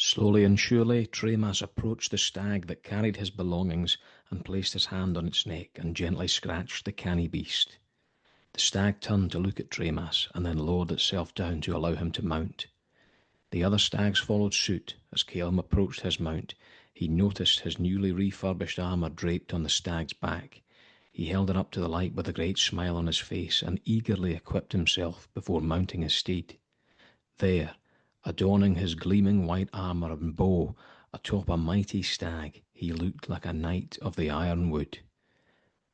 Slowly and surely Tremass approached the stag that carried his belongings and placed his hand on its neck and gently scratched the canny beast. The stag turned to look at Tremass and then lowered itself down to allow him to mount. The other stags followed suit. As Calum approached his mount, he noticed his newly refurbished armour draped on the stag's back. He held it up to the light with a great smile on his face and eagerly equipped himself before mounting his steed. There, adorning his gleaming white armour and bow atop a mighty stag, he looked like a knight of the iron wood.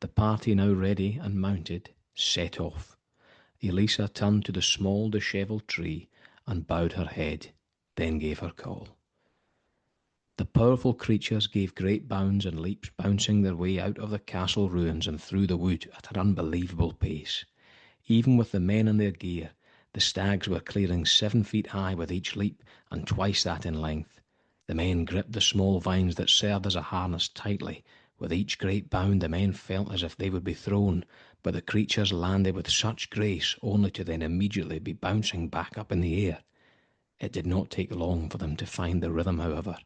The party, now ready and mounted, set off. Elisa turned to the small dishevelled tree and bowed her head, then gave her call. The powerful creatures gave great bounds and leaps, bouncing their way out of the castle ruins and through the wood at an unbelievable pace. Even with the men in their gear, the stags were clearing 7 feet high with each leap and twice that in length. The men gripped the small vines that served as a harness tightly. With each great bound the men felt as if they would be thrown, but the creatures landed with such grace only to then immediately be bouncing back up in the air. It did not take long for them to find the rhythm, however.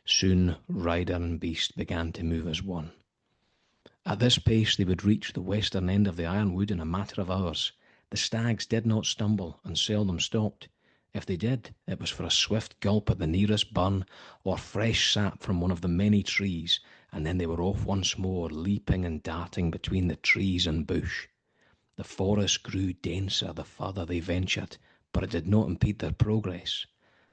Soon rider and beast began to move as one. At this pace they would reach the western end of the ironwood in a matter of hours. The stags did not stumble and seldom stopped. If they did, it was for a swift gulp at the nearest burn or fresh sap from one of the many trees, and then they were off once more, leaping and darting between the trees and bush. The forest grew denser the further they ventured, but it did not impede their progress.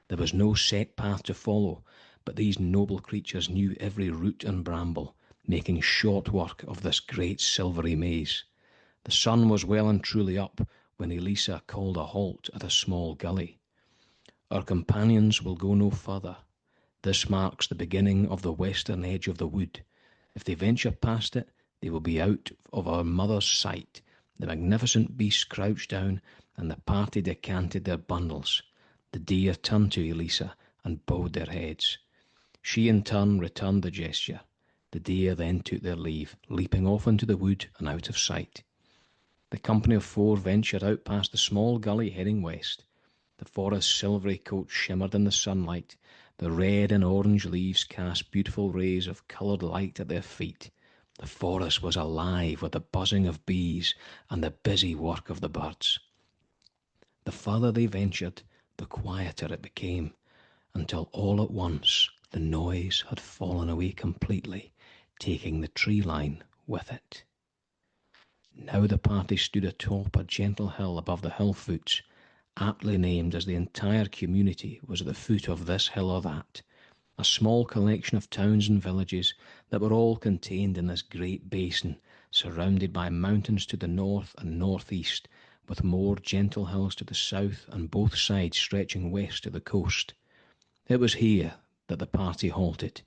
There was no set path to follow, but these noble creatures knew every root and bramble, making short work of this great silvery maze. The sun was well and truly up when Elisa called a halt at a small gully. Our companions will go no further. This marks the beginning of the western edge of the wood. If they venture past it, they will be out of our mother's sight. The magnificent beasts crouched down, and the party decanted their bundles. The deer turned to Elisa and bowed their heads. She in turn returned the gesture. The deer then took their leave, leaping off into the wood and out of sight. The company of 4 ventured out past the small gully heading west. The forest's silvery coat shimmered in the sunlight. The red and orange leaves cast beautiful rays of coloured light at their feet. The forest was alive with the buzzing of bees and the busy work of the birds. The further they ventured, the quieter it became, until all at once the noise had fallen away completely, taking the tree line with it. Now the party stood atop a gentle hill above the hill foots, aptly named as the entire community was at the foot of this hill or that, a small collection of towns and villages that were all contained in this great basin, surrounded by mountains to the north and northeast, with more gentle hills to the south and both sides stretching west to the coast. It was here that the party halted.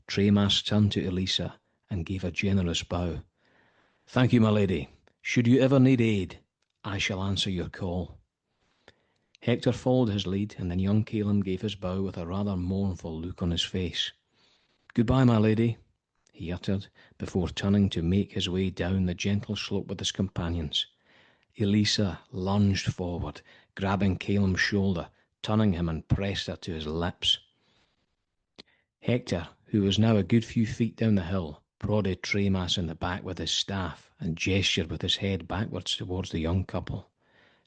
Tremass turned to Elisa and gave a generous bow. "Thank you, my lady. Should you ever need aid, I shall answer your call." Hector followed his lead, and then young Calum gave his bow with a rather mournful look on his face. "Goodbye, my lady," he uttered, before turning to make his way down the gentle slope with his companions. Elisa lunged forward, grabbing Calum's shoulder, turning him and pressed her to his lips. Hector, who was now a good few feet down the hill, prodded Tremass in the back with his staff and gestured with his head backwards towards the young couple.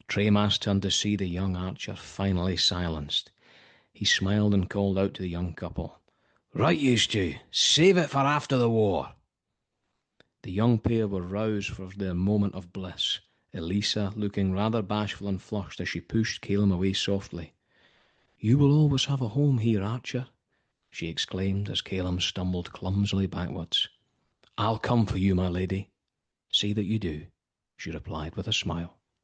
Tremass turned to see the young archer finally silenced. He smiled and called out to the young couple, "Right, yous two, save it for after the war." The young pair were roused for their moment of bliss, Elisa looking rather bashful and flushed as she pushed Calum away softly. "You will always have a home here, Archer," she exclaimed as Calum stumbled clumsily backwards. "I'll come for you, my lady." "See that you do," she replied with a smile.